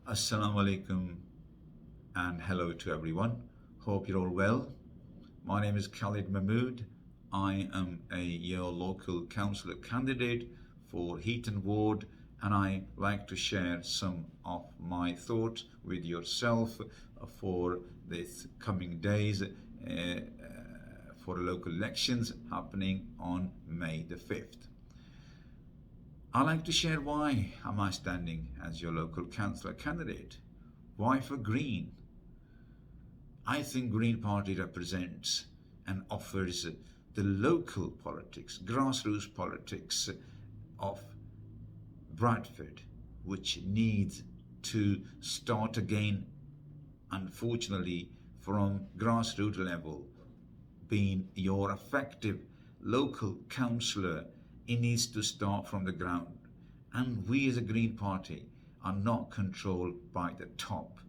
Assalamu alaikum and hello to everyone. Hope you're all well. My name is Khalid Mahmood. I am your local councillor candidate for Heaton Ward, and I like to share some of my thoughts with yourself for this coming days for local elections happening on May the 5th. I like to share why am I standing as your local councillor candidate. Why for Green? I think Green Party represents and offers the local politics, grassroots politics of Bradford, which needs to start again, unfortunately, from grassroots level. Being your effective local councillor, it needs to start from the ground. And we as a Green Party are not controlled by the top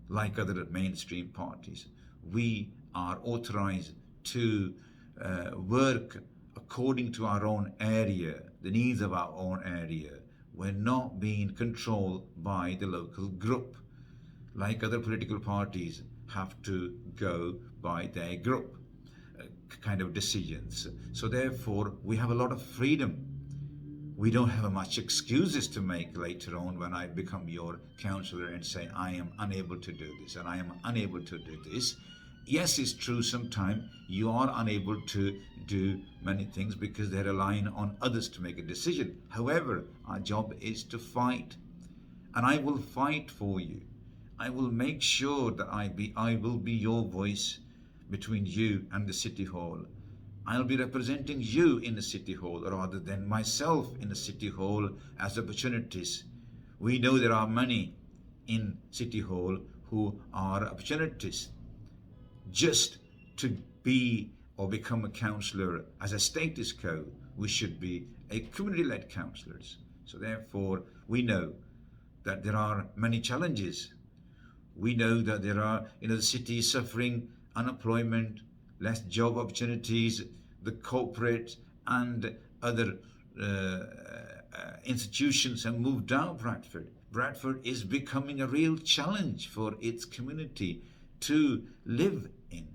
like other mainstream parties. We are authorized to work according to our own area, the needs of our own area. We're not being controlled by the local group, like other political parties have to go by their group kind of decisions. So therefore, we have a lot of freedom. We don't have much excuses to make later on when I become your councillor and say, I am unable to do this and I am unable to do this. Yes, it's true, sometimes you are unable to do many things because they're relying on others to make a decision. However, our job is to fight, and I will fight for you. I will make sure that I will be your voice between you and the City Hall. I'll be representing you in the City Hall rather than myself in the City Hall as opportunities. We know there are many in City Hall who are opportunities just to be or become a councillor as a status quo. We should be a community-led councillors. So therefore, we know that there are many challenges. We know that there are, the city is suffering unemployment, less job opportunities, the corporate and other institutions have moved out Bradford. Bradford is becoming a real challenge for its community to live in.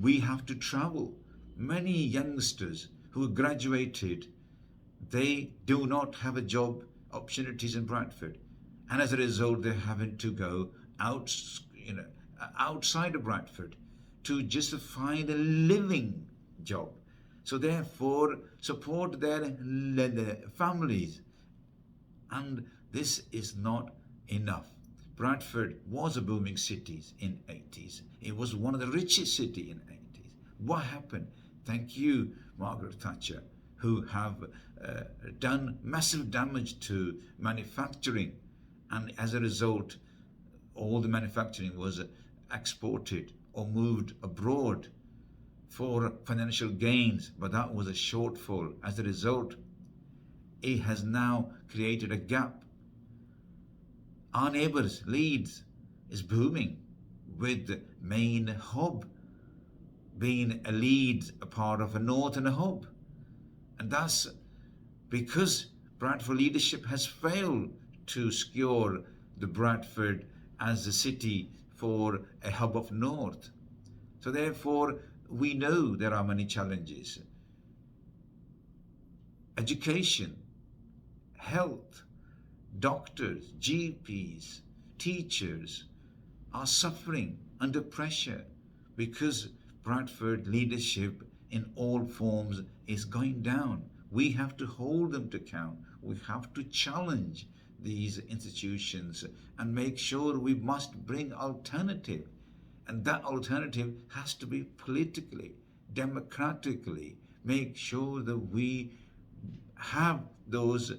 We have to travel. Many youngsters who graduated, they do not have a job opportunities in Bradford. And as a result, they're having to go out, outside of Bradford to just find a living job. So therefore, support their families. And this is not enough. Bradford was a booming city in 80s. It was one of the richest cities in 80s. What happened? Thank you, Margaret Thatcher, who have done massive damage to manufacturing. And as a result, all the manufacturing was exported or moved abroad for financial gains, but that was a shortfall. As a result, it has now created a gap. Our neighbours, Leeds, is booming with the main hub being a Leeds, a part of a north and a hub. And that's because Bradford leadership has failed to secure the Bradford as a city for a hub of north. So therefore, we know there are many challenges. Education, health, doctors, GPs, teachers are suffering under pressure because Bradford leadership in all forms is going down. We have to hold them to account. We have to challenge these institutions and make sure we must bring alternative. And that alternative has to be politically, democratically, make sure that we have those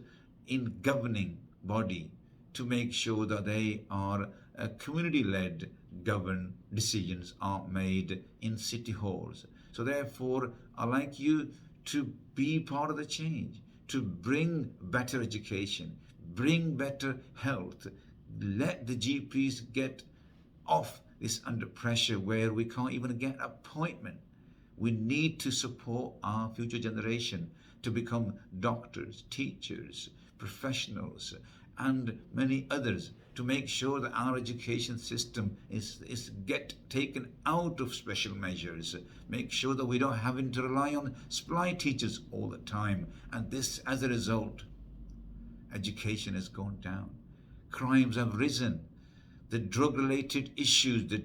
in governing body to make sure that they are community-led governed decisions are made in city halls. So therefore, I'd like you to be part of the change, to bring better education, bring better health, let the GPs get off this under pressure where we can't even get an appointment. We need to support our future generation to become doctors, teachers, professionals, and many others, to make sure that our education system is get taken out of special measures, make sure that we don't having to rely on supply teachers all the time. And this, as a result, education has gone down, crimes have risen, the drug related issues, the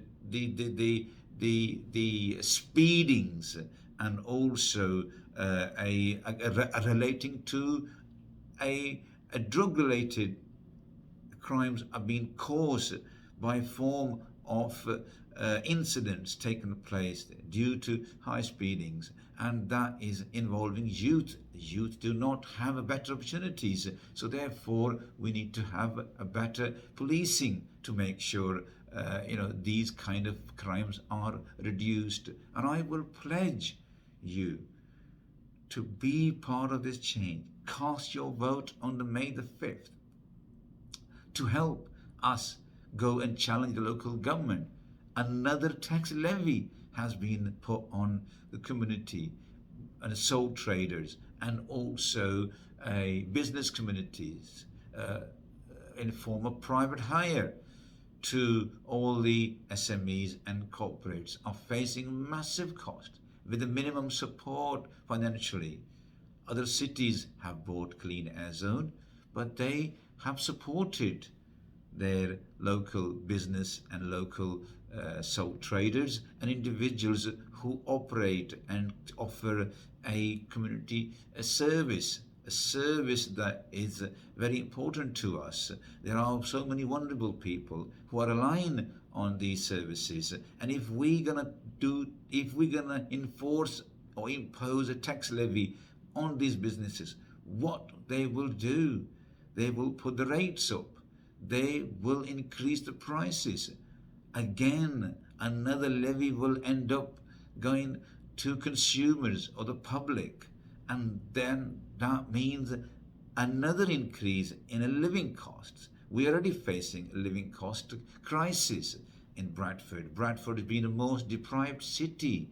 speedings, and also relating to a drug related crimes are being caused by form of incidents taking place due to high speedings, and that is involving youth. Youth do not have better opportunities, so therefore we need to have a better policing to make sure these kind of crimes are reduced. And I will pledge you to be part of this change. Cast your vote on the May the 5th to help us go and challenge the local government. Another tax levy has been put on the community and sole traders, and also business communities in form of private hire to all the SMEs and corporates are facing massive cost with the minimum support financially. Other cities have bought clean air zone, but they have supported their local business and local sole traders and individuals who operate and offer a community service that is very important to us. There are so many wonderful people who are relying on these services, and if we're gonna enforce or impose a tax levy on these businesses, what they will do, they will put the rates up, they will increase the prices. Again, another levy will end up going to consumers or the public, and then that means another increase in a living costs. We're already facing a living cost crisis in Bradford. Bradford has been the most deprived city,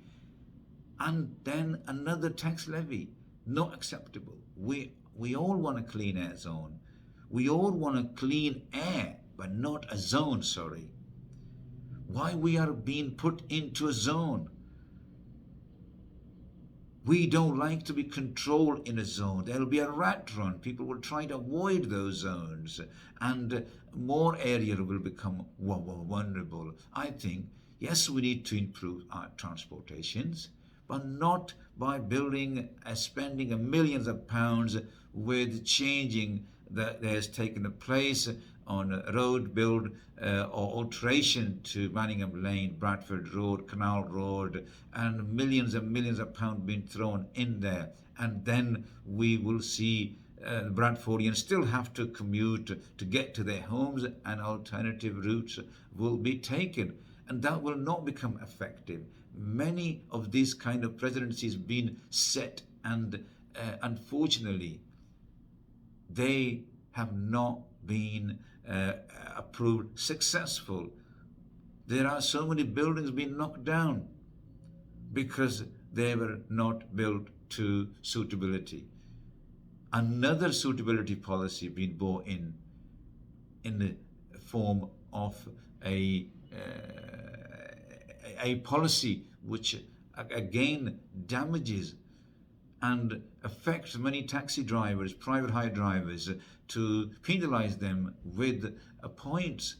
and then another tax levy. Not acceptable. We all want a clean air zone. We all want a clean air, but not a zone, sorry. Why we are being put into a zone? We don't like to be controlled in a zone. There'll be a rat run. People will try to avoid those zones, and more area will become vulnerable. I think, yes, we need to improve our transportations, but not by spending millions of pounds with changing that has taken place on road build or alteration to Manningham Lane, Bradford Road, Canal Road, and millions of pounds being thrown in there. And then we will see Bradfordians still have to commute to get to their homes, and alternative routes will be taken, and that will not become effective. Many of these kind of presidencies been set, and unfortunately they have not been approved successful. There are so many buildings being knocked down because they were not built to suitability. Another suitability policy being brought in the form of a policy which again damages and affects many taxi drivers, private hire drivers, to penalise them with points,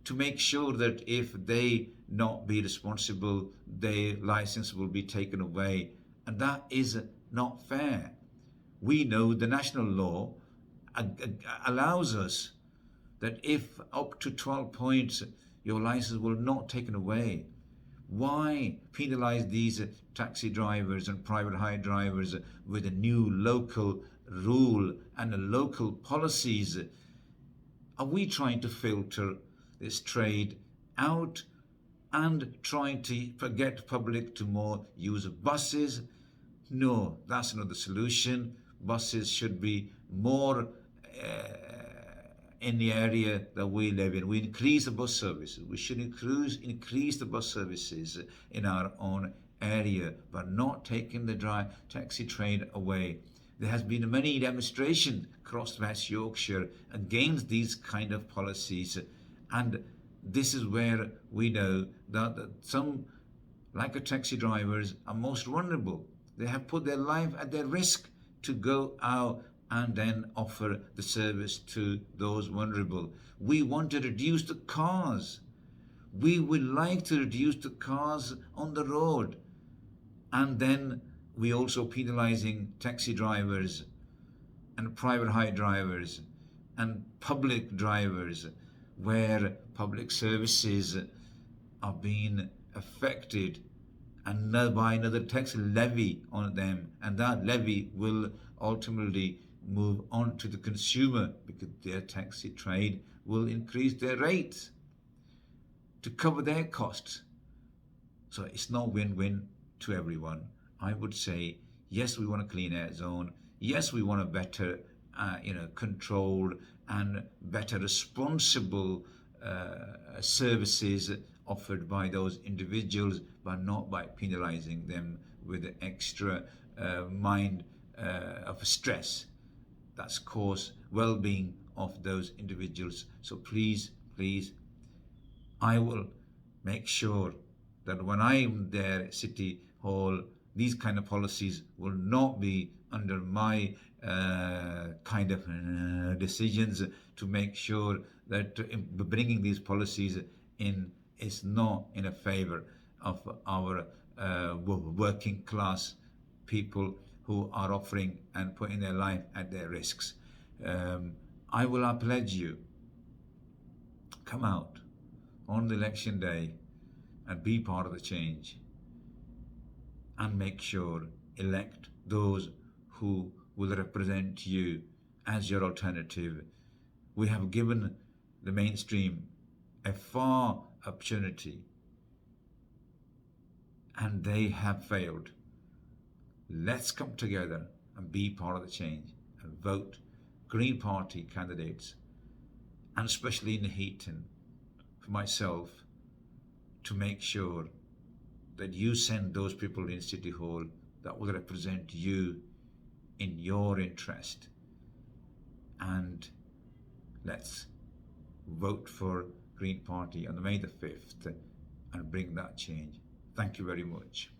to make sure that if they not be responsible, their licence will be taken away. And that is not fair. We know the national law allows us that if up to 12 points, your licence will not taken away. Why penalise these taxi drivers and private hire drivers with a new local rule and local policies? Are we trying to filter this trade out and trying to get public to more use of buses? No, that's not the solution. Buses should be more in the area that we live in. We increase the bus services. We should increase the bus services in our own area, but not taking the taxi trade away. There has been many demonstrations across West Yorkshire against these kind of policies, and this is where we know that some, like taxi drivers, are most vulnerable. They have put their life at their risk to go out and then offer the service to those vulnerable. We want to reduce the cars. We would like to reduce the cars on the road. And then we also penalising taxi drivers and private hire drivers and public drivers, where public services are being affected and by another tax levy on them, and that levy will ultimately move on to the consumer because their taxi trade will increase their rates to cover their costs. So it's not win-win to everyone. I would say, yes, we want a clean air zone. Yes, we want a better, controlled and better responsible services offered by those individuals, but not by penalising them with the extra mind of stress that's caused well-being of those individuals. So please, I will make sure that when I'm there at City Hall, these kind of policies will not be under my decisions, to make sure that bringing these policies in is not in a favour of our working class people who are offering and putting their life at their risks. I will pledge you, come out on the election day and be part of the change, and make sure elect those who will represent you as your alternative. We have given the mainstream a far opportunity and they have failed. Let's come together and be part of the change and vote Green Party candidates, and especially in Heaton, for myself, to make sure that you send those people in City Hall that will represent you in your interest. And let's vote for Green Party on May the 5th and bring that change. Thank you very much.